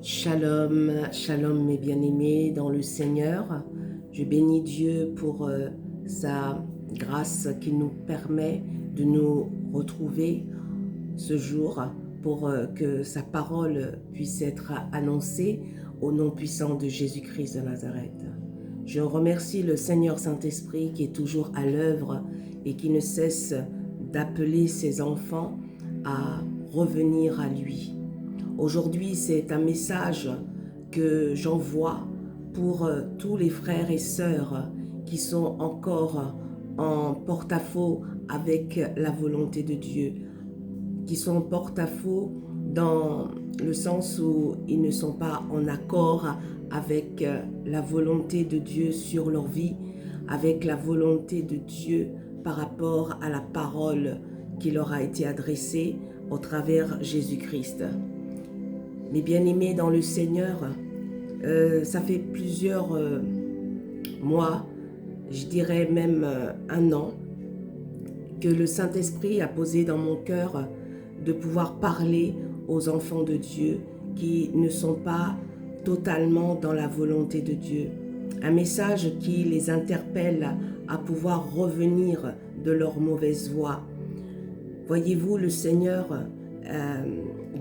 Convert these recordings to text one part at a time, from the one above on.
Shalom, shalom mes bien-aimés dans le Seigneur. Je bénis Dieu pour sa grâce qui nous permet de nous retrouver ce jour pour que sa parole puisse être annoncée au nom puissant de Jésus-Christ de Nazareth. Je remercie le Seigneur Saint-Esprit qui est toujours à l'œuvre et qui ne cesse d'appeler ses enfants à revenir à lui. Aujourd'hui, c'est un message que j'envoie pour tous les frères et sœurs qui sont encore en porte-à-faux avec la volonté de Dieu, qui sont en porte-à-faux dans le sens où ils ne sont pas en accord avec la volonté de Dieu sur leur vie, avec la volonté de Dieu par rapport à la parole qui leur a été adressée au travers Jésus-Christ. Mes bien-aimés dans le Seigneur, ça fait plusieurs mois, je dirais même un an, que le Saint-Esprit a posé dans mon cœur de pouvoir parler aux enfants de Dieu qui ne sont pas totalement dans la volonté de Dieu. Un message qui les interpelle à pouvoir revenir de leur mauvaise voie. Voyez-vous, le Seigneur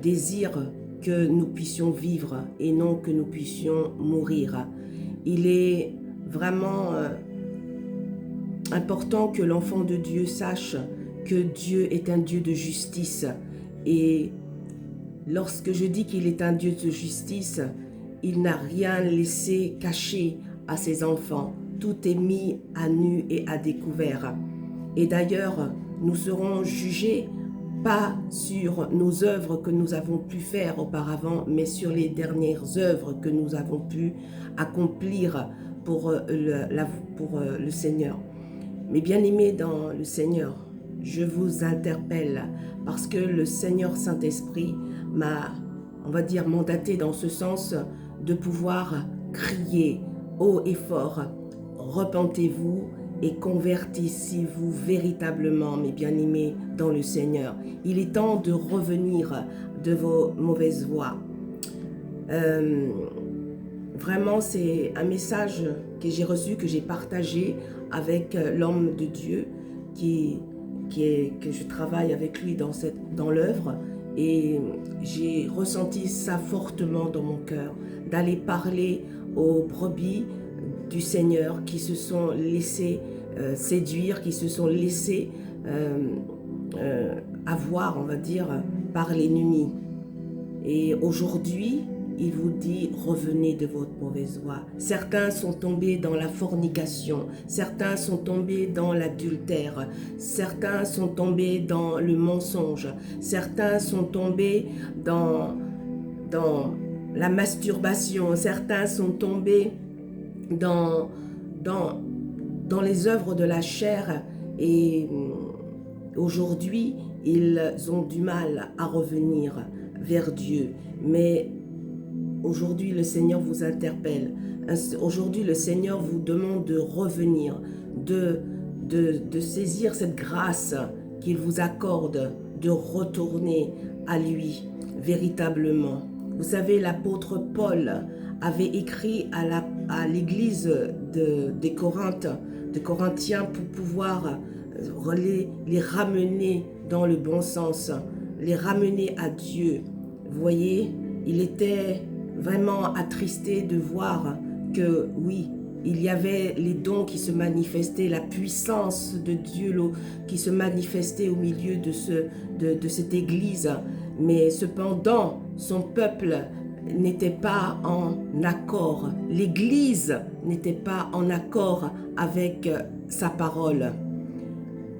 désire que nous puissions vivre et non que nous puissions mourir. Il est vraiment important que l'enfant de Dieu sache que Dieu est un Dieu de justice. Et lorsque je dis qu'il est un Dieu de justice, il n'a rien laissé cacher à ses enfants. Tout est mis à nu et à découvert. Et d'ailleurs, nous serons jugés pas sur nos œuvres que nous avons pu faire auparavant, mais sur les dernières œuvres que nous avons pu accomplir pour le Seigneur. Mes bien-aimés dans le Seigneur, je vous interpelle parce que le Seigneur Saint-Esprit m'a, on va dire, mandaté dans ce sens de pouvoir crier haut et fort, repentez-vous et convertissez-vous véritablement, mes bien-aimés, dans le Seigneur. Il est temps de revenir de vos mauvaises voies. Vraiment, c'est un message que j'ai reçu, que j'ai partagé avec l'homme de Dieu que je travaille avec lui dans l'œuvre. Et j'ai ressenti ça fortement dans mon cœur, d'aller parler aux brebis du Seigneur qui se sont laissés séduire, qui se sont laissés avoir, on va dire, par l'ennemi. Et aujourd'hui, il vous dit, revenez de votre mauvaise voie. Certains sont tombés dans la fornication, certains sont tombés dans l'adultère, certains sont tombés dans le mensonge, certains sont tombés dans la masturbation, certains sont tombés dans les œuvres de la chair et aujourd'hui, ils ont du mal à revenir vers Dieu. Mais aujourd'hui, le Seigneur vous interpelle. Aujourd'hui, le Seigneur vous demande de revenir, de saisir cette grâce qu'il vous accorde, de retourner à lui véritablement. Vous savez, l'apôtre Paul avait écrit à l'église des Corinthiens pour pouvoir les ramener dans le bon sens, les ramener à Dieu. Vous voyez, il était vraiment attristé de voir que oui, il y avait les dons qui se manifestaient, la puissance de Dieu qui se manifestait au milieu de cette église. Mais cependant, son peuple n'était pas en accord. L'église n'était pas en accord avec sa parole.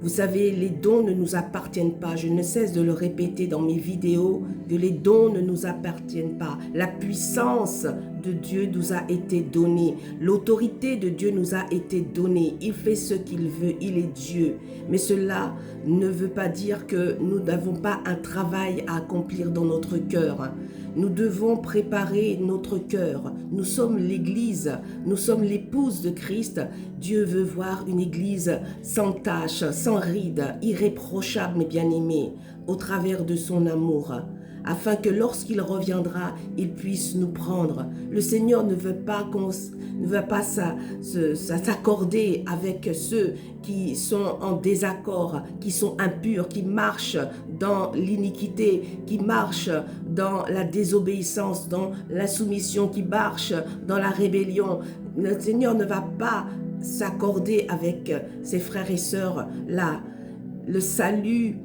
Vous savez, les dons ne nous appartiennent pas. Je ne cesse de le répéter dans mes vidéos, que les dons ne nous appartiennent pas. La puissance de Dieu nous a été donnée. L'autorité de Dieu nous a été donnée. Il fait ce qu'il veut, il est Dieu. Mais cela ne veut pas dire que nous n'avons pas un travail à accomplir dans notre cœur. Nous devons préparer notre cœur. Nous sommes l'Église, nous sommes l'épouse de Christ. Dieu veut voir une Église sans tache, sans ride, irréprochable, mes bien-aimés, au travers de son amour. afin que lorsqu'il reviendra, il puisse nous prendre. Le Seigneur ne veut pas s'accorder avec ceux qui sont en désaccord, qui sont impurs, qui marchent dans l'iniquité, qui marchent dans la désobéissance, dans l'insoumission, qui marchent dans la rébellion. Le Seigneur ne va pas s'accorder avec ses frères et sœurs là. Le salut,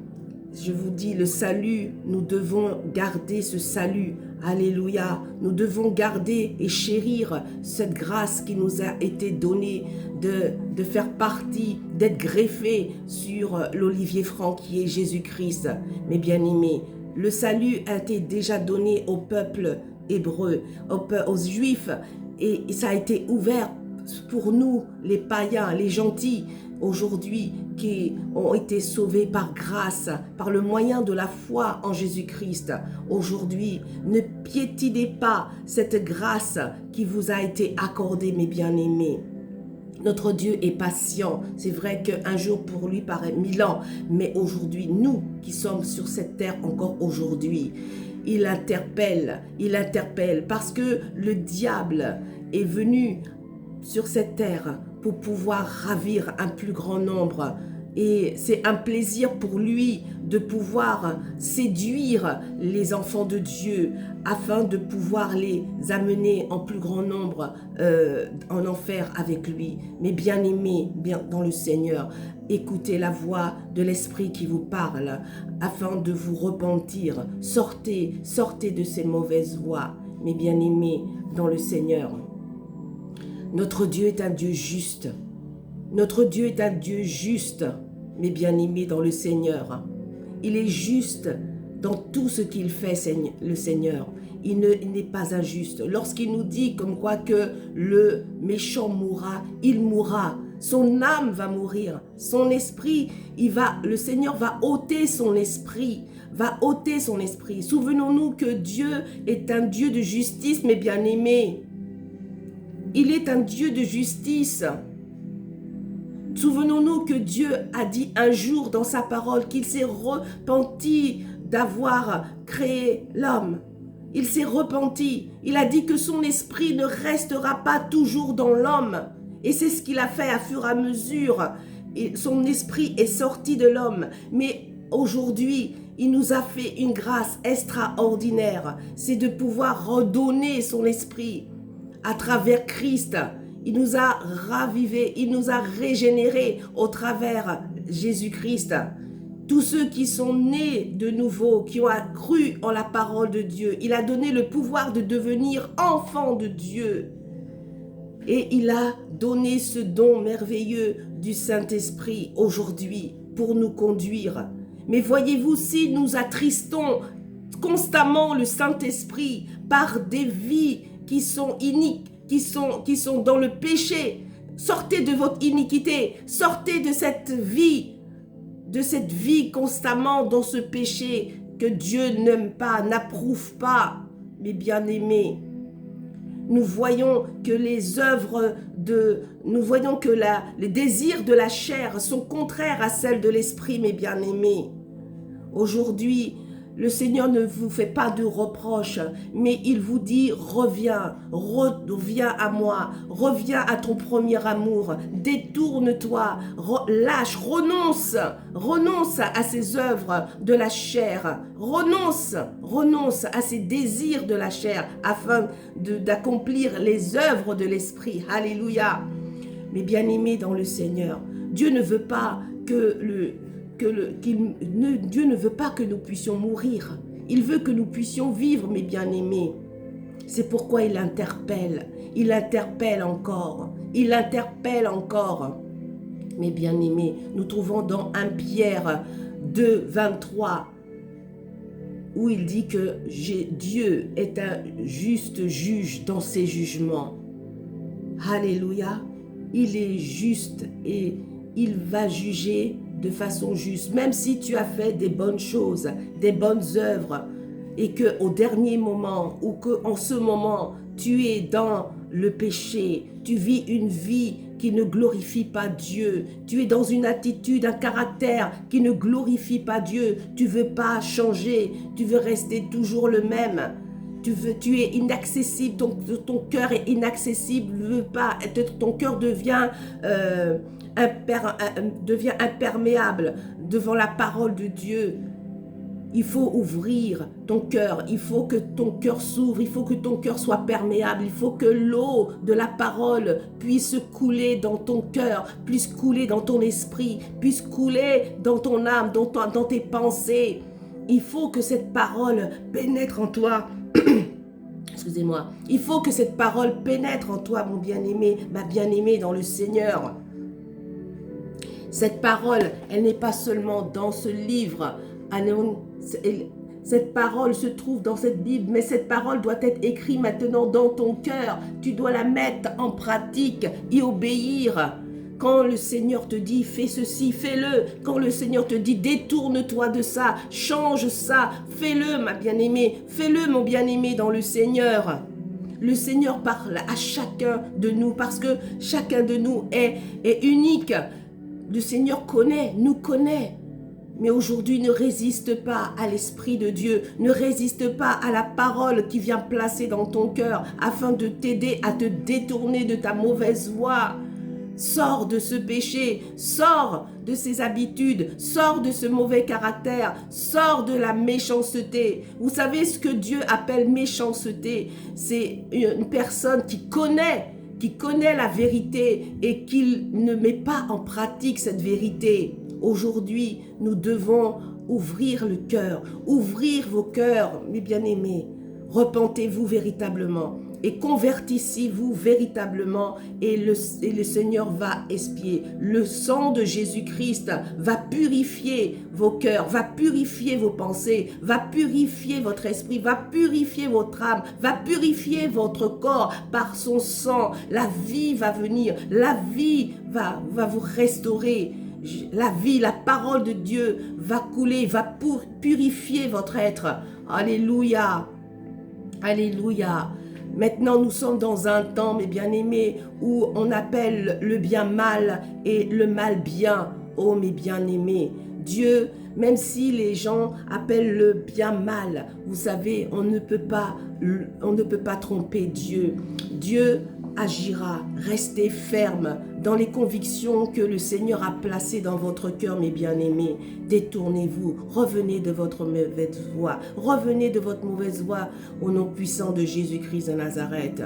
je vous dis, le salut, nous devons garder ce salut. Alléluia. Nous devons garder et chérir cette grâce qui nous a été donnée de faire partie, d'être greffé sur l'olivier franc qui est Jésus-Christ. Mes bien-aimés, le salut a été déjà donné au peuple hébreu, aux Juifs, et ça a été ouvert pour nous, les païens, les gentils, aujourd'hui, qui ont été sauvés par grâce, par le moyen de la foi en Jésus-Christ. Aujourd'hui, ne piétinez pas cette grâce qui vous a été accordée, mes bien-aimés. Notre Dieu est patient. C'est vrai qu'un jour pour lui paraît 1000 ans, mais aujourd'hui, nous qui sommes sur cette terre encore aujourd'hui, il interpelle, parce que le diable est venu sur cette terre pour pouvoir ravir un plus grand nombre. Et c'est un plaisir pour lui de pouvoir séduire les enfants de Dieu afin de pouvoir les amener en plus grand nombre en enfer avec lui. Mais bien-aimés, bien dans le Seigneur, écoutez la voix de l'Esprit qui vous parle afin de vous repentir. Sortez de ces mauvaises voies, mes bien-aimés dans le Seigneur. Notre Dieu est un Dieu juste. Notre Dieu est un Dieu juste, mes bien-aimés dans le Seigneur. Il est juste dans tout ce qu'il fait, le Seigneur. Il n'est pas injuste. Lorsqu'il nous dit comme quoi que le méchant mourra, il mourra. Son âme va mourir. Son esprit, le Seigneur va ôter son esprit. Souvenons-nous que Dieu est un Dieu de justice, mes bien-aimés. Il est un Dieu de justice. Souvenons-nous que Dieu a dit un jour dans sa parole qu'il s'est repenti d'avoir créé l'homme. Il s'est repenti. Il a dit que son esprit ne restera pas toujours dans l'homme. Et c'est ce qu'il a fait à fur et à mesure. Et son esprit est sorti de l'homme. Mais aujourd'hui, il nous a fait une grâce extraordinaire. C'est de pouvoir redonner son esprit. À travers Christ, il nous a ravivés, il nous a régénérés au travers Jésus-Christ. Tous ceux qui sont nés de nouveau, qui ont cru en la parole de Dieu, il a donné le pouvoir de devenir enfants de Dieu. Et il a donné ce don merveilleux du Saint-Esprit aujourd'hui pour nous conduire. Mais voyez-vous, si nous attristons constamment le Saint-Esprit par des vies qui sont iniques, qui sont dans le péché. Sortez de votre iniquité, sortez de cette vie constamment dans ce péché que Dieu n'aime pas, n'approuve pas, mes bien-aimés. Nous voyons que les désirs de la chair sont contraires à celles de l'esprit, mes bien-aimés. Aujourd'hui, le Seigneur ne vous fait pas de reproches, mais il vous dit, reviens à moi, reviens à ton premier amour, détourne-toi, lâche, renonce à ces œuvres de la chair, renonce à ces désirs de la chair, afin d'accomplir les œuvres de l'esprit. Alléluia. Mes bien-aimés dans le Seigneur, Dieu ne veut pas Dieu ne veut pas que nous puissions mourir. Il veut que nous puissions vivre, mes bien-aimés. C'est pourquoi il interpelle encore. Mes bien-aimés, nous trouvons dans 1 Pierre 2, 23, où il dit que Dieu est un juste juge dans ses jugements. Alléluia. Il est juste et il va juger de façon juste, même si tu as fait des bonnes choses, des bonnes œuvres, et qu'au dernier moment, ou qu'en ce moment, tu es dans le péché, tu vis une vie qui ne glorifie pas Dieu. Tu es dans une attitude, un caractère qui ne glorifie pas Dieu. Tu ne veux pas changer, tu veux rester toujours le même. Tu es inaccessible, ton cœur est inaccessible, veux pas, ton cœur devient imperméable devant la parole de Dieu. Il faut ouvrir ton cœur, il faut que ton cœur s'ouvre, il faut que ton cœur soit perméable, il faut que l'eau de la parole puisse couler dans ton cœur, puisse couler dans ton esprit, puisse couler dans ton âme, dans tes pensées. Il faut que cette parole pénètre en toi. Excusez-moi. Il faut que cette parole pénètre en toi, mon bien-aimé, ma bien-aimée dans le Seigneur. Cette parole, elle n'est pas seulement dans ce livre. Cette parole se trouve dans cette Bible, mais cette parole doit être écrite maintenant dans ton cœur. Tu dois la mettre en pratique, y obéir. Quand le Seigneur te dit fais ceci, fais-le. Quand le Seigneur te dit détourne-toi de ça, change ça, fais-le ma bien-aimée, fais-le mon bien-aimé dans le Seigneur. Le Seigneur parle à chacun de nous parce que chacun de nous est unique. Le Seigneur nous connaît. Mais aujourd'hui, ne résiste pas à l'Esprit de Dieu. Ne résiste pas à la parole qui vient placer dans ton cœur afin de t'aider à te détourner de ta mauvaise voie. Sors de ce péché, sors de ces habitudes, sors de ce mauvais caractère, sors de la méchanceté. Vous savez ce que Dieu appelle méchanceté? C'est une personne qui connaît la vérité et qui ne met pas en pratique cette vérité. Aujourd'hui, nous devons ouvrir le cœur, ouvrir vos cœurs, mes bien-aimés. Repentez-vous véritablement et convertissez-vous véritablement et le Seigneur va expier. Le sang de Jésus-Christ va purifier vos cœurs, va purifier vos pensées, va purifier votre esprit, va purifier votre âme, va purifier votre corps par son sang. La vie va venir, la vie va vous restaurer. La vie, la parole de Dieu va couler, va purifier votre être. Alléluia. Alléluia. Maintenant, nous sommes dans un temps, mes bien-aimés, où on appelle le bien mal et le mal bien. Oh, mes bien-aimés, Dieu, même si les gens appellent le bien mal, vous savez, on ne peut pas tromper Dieu. Dieu agira. Restez ferme dans les convictions que le Seigneur a placées dans votre cœur, mes bien-aimés. Détournez-vous, revenez de votre mauvaise voie, revenez de votre mauvaise voie au nom puissant de Jésus-Christ de Nazareth.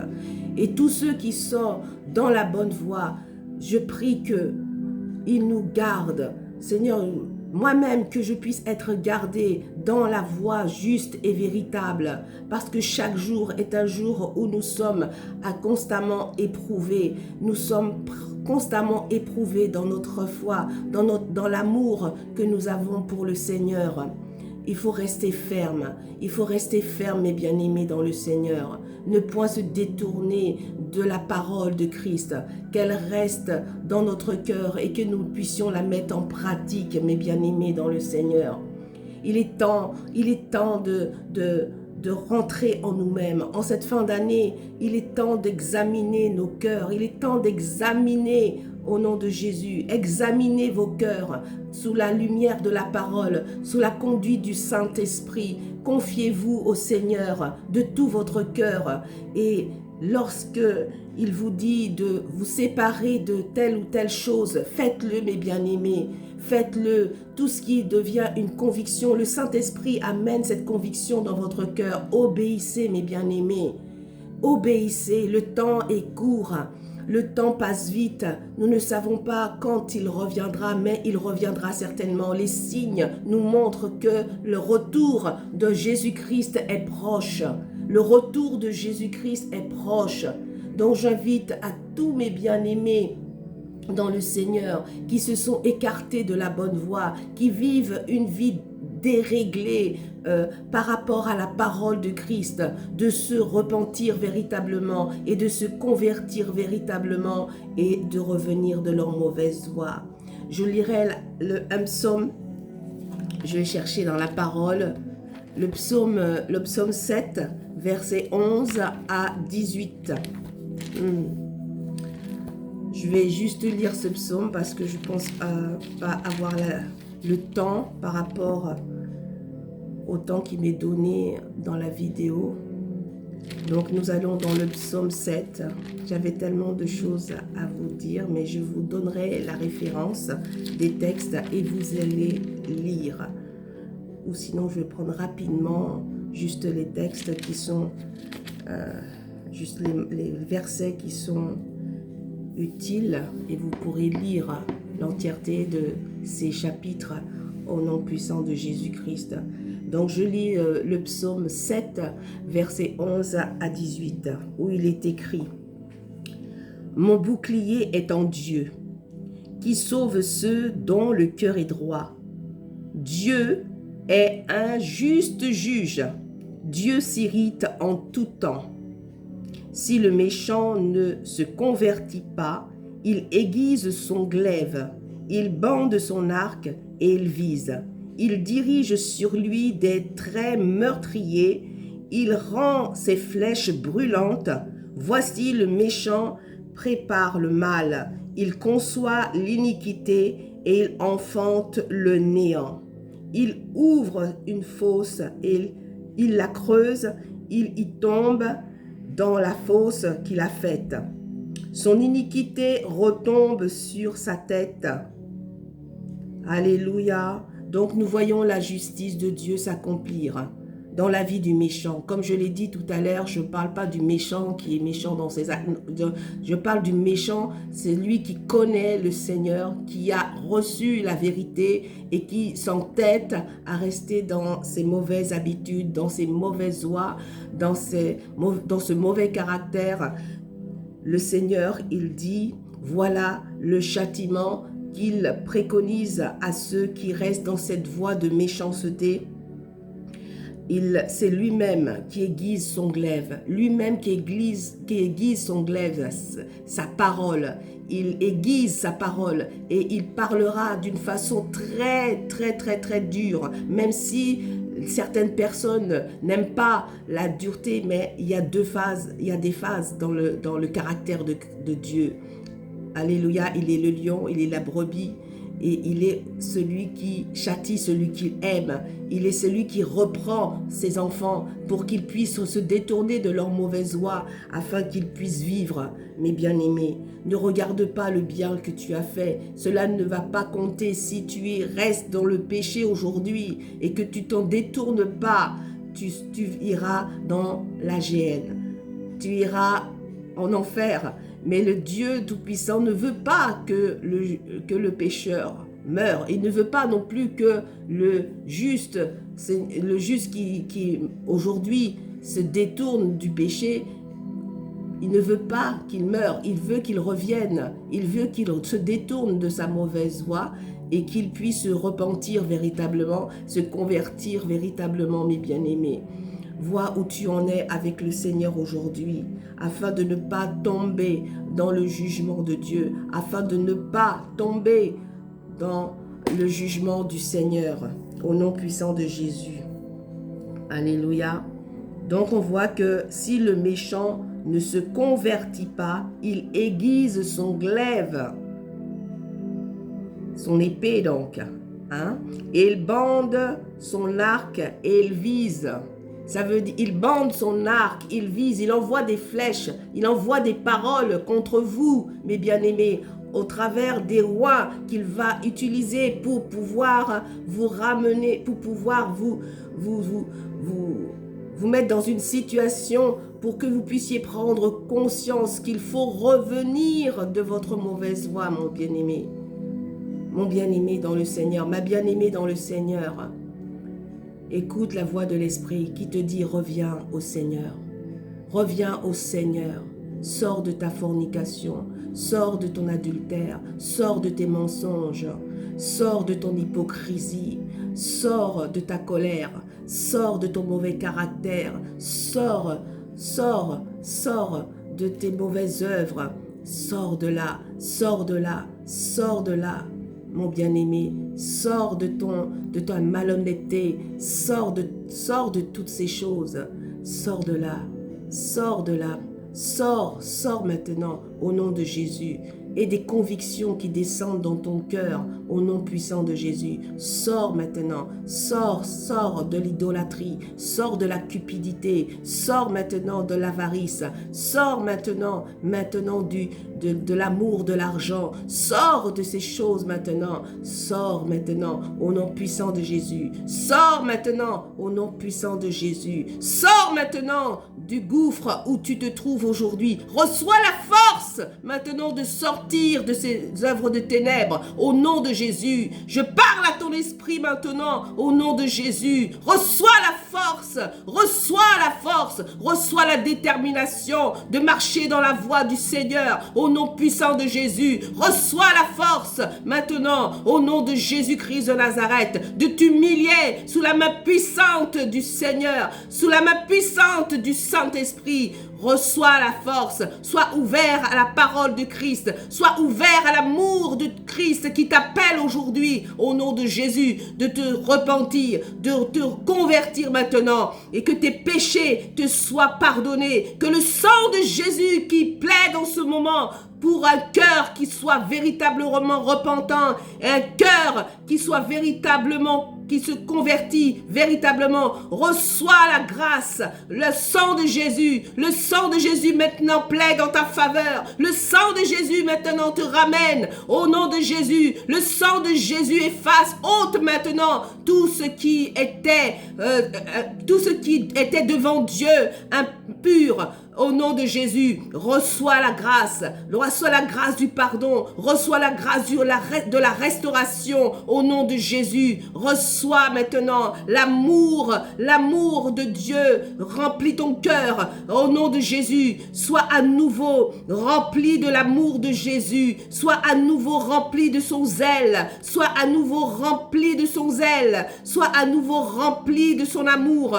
Et tous ceux qui sont dans la bonne voie, je prie qu'ils nous gardent. Seigneur, moi-même que je puisse être gardé dans la voie juste et véritable, parce que chaque jour est un jour où nous sommes constamment éprouvés. Nous sommes constamment éprouvés dans notre foi, dans l'amour que nous avons pour le Seigneur. Il faut rester ferme, mes bien-aimés dans le Seigneur. Ne point se détourner de la parole de Christ, qu'elle reste dans notre cœur et que nous puissions la mettre en pratique, mes bien-aimés dans le Seigneur. Il est temps de rentrer en nous-mêmes. En cette fin d'année, il est temps d'examiner nos cœurs, il est temps d'examiner au nom de Jésus, examinez vos cœurs sous la lumière de la parole, sous la conduite du Saint-Esprit. Confiez-vous au Seigneur de tout votre cœur et lorsque il vous dit de vous séparer de telle ou telle chose, faites-le mes bien-aimés, faites-le. Tout ce qui devient une conviction, le Saint-Esprit amène cette conviction dans votre cœur. Obéissez mes bien-aimés, obéissez, le temps est court. Le temps passe vite, nous ne savons pas quand il reviendra, mais il reviendra certainement. Les signes nous montrent que le retour de Jésus-Christ est proche. Le retour de Jésus-Christ est proche. Donc j'invite à tous mes bien-aimés dans le Seigneur qui se sont écartés de la bonne voie, qui vivent une vie déréglée par rapport à la parole de Christ, de se repentir véritablement et de se convertir véritablement et de revenir de leur mauvaise voie. Je lirai un psaume, je vais chercher dans la parole, le psaume 7, versets 11 à 18. Je vais juste lire ce psaume parce que je pense pas avoir le temps par rapport au temps qui m'est donné dans la vidéo. Donc nous allons dans le psaume 7. J'avais tellement de choses à vous dire, mais je vous donnerai la référence des textes et vous allez lire. Ou sinon je vais prendre rapidement juste les textes qui sont, juste les versets qui sont utiles et vous pourrez lire l'entièreté de ces chapitres au nom puissant de Jésus-Christ. Donc je lis le psaume 7, versets 11 à 18, où il est écrit « Mon bouclier est en Dieu, qui sauve ceux dont le cœur est droit. Dieu est un juste juge. Dieu s'irrite en tout temps. Si le méchant ne se convertit pas, il aiguise son glaive, il bande son arc et il vise. Il dirige sur lui des traits meurtriers, il rend ses flèches brûlantes. Voici le méchant prépare le mal, il conçoit l'iniquité et il enfante le néant. Il ouvre une fosse et il la creuse, il y tombe dans la fosse qu'il a faite. Son iniquité retombe sur sa tête. Alléluia. Donc nous voyons la justice de Dieu s'accomplir dans la vie du méchant. Comme je l'ai dit tout à l'heure, je ne parle pas du méchant qui est méchant dans ses actes. Je parle du méchant, c'est lui qui connaît le Seigneur, qui a reçu la vérité et qui s'entête à rester dans ses mauvaises habitudes, dans ses mauvaises voies, dans ce mauvais caractère. Le Seigneur, il dit, voilà le châtiment qu'il préconise à ceux qui restent dans cette voie de méchanceté. C'est lui-même qui aiguise son glaive, lui-même qui aiguise son glaive, sa parole. Il aiguise sa parole et il parlera d'une façon très, très, très, très dure, même si certaines personnes n'aiment pas la dureté, mais il y a des phases dans le caractère de Dieu. Alléluia, il est le lion, il est la brebis et il est celui qui châtie celui qu'il aime. Il est celui qui reprend ses enfants pour qu'ils puissent se détourner de leur mauvaise voie afin qu'ils puissent vivre. Mes bien-aimés, ne regarde pas le bien que tu as fait. Cela ne va pas compter si tu restes dans le péché aujourd'hui et que tu t'en détournes pas. Tu iras dans la géhenne. Tu iras en enfer. Mais le Dieu Tout-Puissant ne veut pas que le pécheur meure. Il ne veut pas non plus que le juste qui aujourd'hui se détourne du péché, il ne veut pas qu'il meure, il veut qu'il revienne, il veut qu'il se détourne de sa mauvaise voie et qu'il puisse se repentir véritablement, se convertir véritablement, mes bien-aimés. Vois où tu en es avec le Seigneur aujourd'hui, afin de ne pas tomber dans le jugement de Dieu, afin de ne pas tomber dans le jugement du Seigneur, au nom puissant de Jésus. Alléluia. Donc on voit que si le méchant ne se convertit pas, il aiguise son glaive, son épée donc, et il bande son arc et il vise. Ça veut dire, il bande son arc, il vise, il envoie des flèches, il envoie des paroles contre vous, mes bien-aimés, au travers des rois qu'il va utiliser pour pouvoir vous ramener, pour pouvoir vous mettre dans une situation pour que vous puissiez prendre conscience qu'il faut revenir de votre mauvaise voie, mon bien-aimé. Mon bien-aimé dans le Seigneur, ma bien-aimée dans le Seigneur. Écoute la voix de l'Esprit qui te dit reviens au Seigneur. Reviens au Seigneur. Sors de ta fornication. Sors de ton adultère. Sors de tes mensonges. Sors de ton hypocrisie. Sors de ta colère. Sors de ton mauvais caractère. Sors de tes mauvaises œuvres. Sors de là. Sors de là. Sors de là. Mon bien-aimé, sors de ta malhonnêteté, sors de toutes ces choses, sors de là, sors maintenant au nom de Jésus. et des convictions qui descendent dans ton cœur au nom puissant de Jésus. Sors maintenant, sors de l'idolâtrie, sors de la cupidité, sors maintenant de l'avarice, sors maintenant de l'amour de l'argent, sors de ces choses maintenant, sors maintenant au nom puissant de Jésus, sors maintenant au nom puissant de Jésus, sors maintenant du gouffre où tu te trouves aujourd'hui, reçois la force maintenant de sortir de ces œuvres de ténèbres au nom de Jésus. Je parle à ton esprit maintenant au nom de Jésus. Reçois la force, reçois la détermination de marcher dans la voie du Seigneur au nom puissant de Jésus. Reçois la force maintenant au nom de Jésus-Christ de Nazareth de t'humilier sous la main puissante du Seigneur, sous la main puissante du Saint-Esprit. Reçois la force, sois ouvert à la parole de Christ, sois ouvert à l'amour de Christ qui t'appelle aujourd'hui au nom de Jésus de te repentir, de te convertir maintenant et que tes péchés te soient pardonnés, que le sang de Jésus qui plaide en ce moment pour un cœur qui soit véritablement repentant, un cœur qui soit véritablement, qui se convertit véritablement, reçoit la grâce, le sang de Jésus maintenant plaide en ta faveur, le sang de Jésus maintenant te ramène au nom de Jésus, le sang de Jésus efface, ôte maintenant tout ce qui était devant Dieu impur. Au nom de Jésus, reçois la grâce du pardon, reçois la grâce de la restauration au nom de Jésus. Reçois maintenant l'amour de Dieu, remplis ton cœur au nom de Jésus. Sois à nouveau rempli de l'amour de Jésus, sois à nouveau rempli de son zèle, sois à nouveau rempli de son zèle, sois à nouveau rempli de son amour.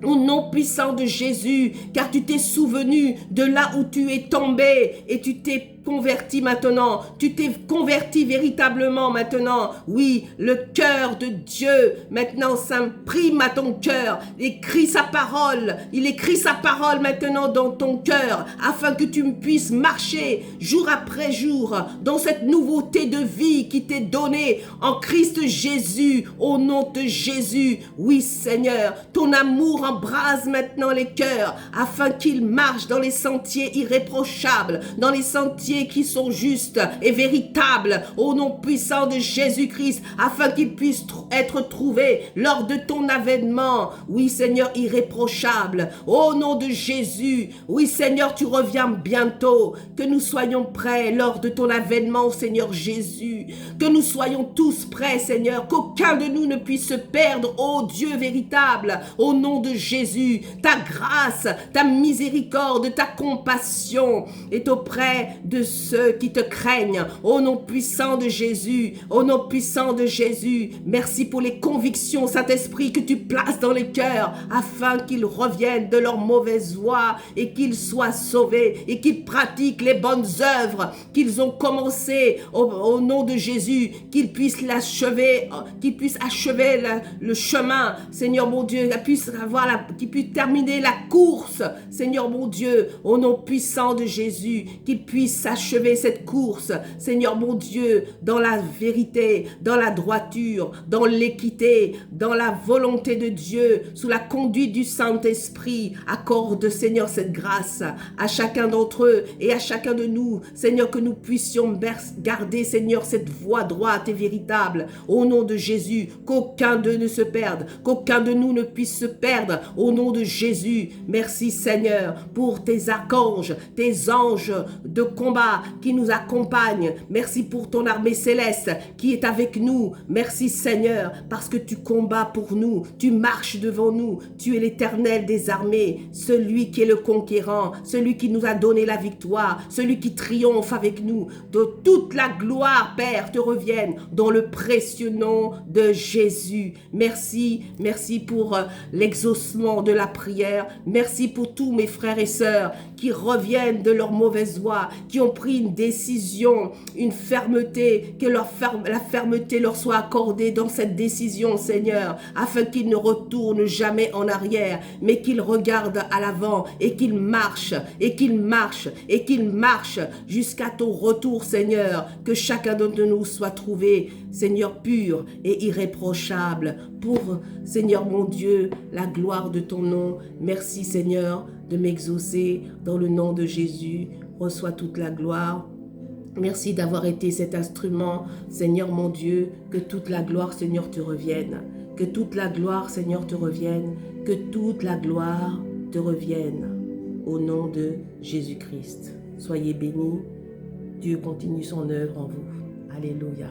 Au nom puissant de Jésus, car tu t'es souvenu de là où tu es tombé et tu t'es converti maintenant, tu t'es converti véritablement maintenant. Oui, le cœur de Dieu maintenant s'imprime à ton cœur, il écrit sa parole maintenant dans ton cœur, afin que tu puisses marcher jour après jour dans cette nouveauté de vie qui t'est donnée en Christ Jésus, au nom de Jésus. Oui Seigneur, ton amour embrase maintenant les cœurs, afin qu'ils marchent dans les sentiers irréprochables, dans les sentiers qui sont justes et véritables au nom puissant de Jésus-Christ, afin qu'ils puissent être trouvés lors de ton avènement. Oui Seigneur, irréprochable au nom de Jésus. Oui Seigneur, tu reviens bientôt, que nous soyons prêts lors de ton avènement, Seigneur Jésus, que nous soyons tous prêts Seigneur, qu'aucun de nous ne puisse se perdre, ô Dieu véritable, au nom de Jésus. Ta grâce, ta miséricorde, ta compassion est auprès de ceux qui te craignent, au nom puissant de Jésus, au nom puissant de Jésus. Merci pour les convictions, Saint-Esprit, que tu places dans les cœurs, afin qu'ils reviennent de leur mauvaise voie et qu'ils soient sauvés et qu'ils pratiquent les bonnes œuvres qu'ils ont commencées au nom de Jésus, qu'ils puissent l'achever, qu'ils puissent achever le chemin, Seigneur mon Dieu, qu'ils puissent terminer la course, Seigneur mon Dieu, au nom puissant de Jésus, qu'ils puissent achever cette course, Seigneur mon Dieu, dans la vérité, dans la droiture, dans l'équité, dans la volonté de Dieu, sous la conduite du Saint-Esprit. Accorde, Seigneur, cette grâce à chacun d'entre eux et à chacun de nous, Seigneur, que nous puissions garder, Seigneur, cette voie droite et véritable, au nom de Jésus, qu'aucun d'eux ne se perde, qu'aucun de nous ne puisse se perdre, au nom de Jésus. Merci, Seigneur, pour tes archanges, tes anges de combat qui nous accompagnent. Merci pour ton armée céleste qui est avec nous. Merci, Seigneur, parce que tu combats pour nous, tu marches devant nous, tu es l'Éternel des armées, celui qui est le conquérant, celui qui nous a donné la victoire, celui qui triomphe avec nous. De toute la gloire, Père, te revienne dans le précieux nom de Jésus. Merci pour l'exaucement de la prière. Merci pour tous mes frères et sœurs qui reviennent de leur mauvaise voie, qui ont pris une décision, une fermeté, que la fermeté leur soit accordée dans cette décision, Seigneur, afin qu'ils ne retournent jamais en arrière, mais qu'ils regardent à l'avant et qu'ils marchent, et qu'ils marchent, et qu'ils marchent jusqu'à ton retour, Seigneur, que chacun d'entre nous soit trouvé, Seigneur, pur et irréprochable, pour, Seigneur mon Dieu, la gloire de ton nom. Merci, Seigneur, de m'exaucer dans le nom de Jésus. Reçois toute la gloire. Merci d'avoir été cet instrument, Seigneur mon Dieu, que toute la gloire, Seigneur, te revienne. Que toute la gloire, Seigneur, te revienne. Que toute la gloire te revienne. Au nom de Jésus-Christ. Soyez bénis. Dieu continue son œuvre en vous. Alléluia.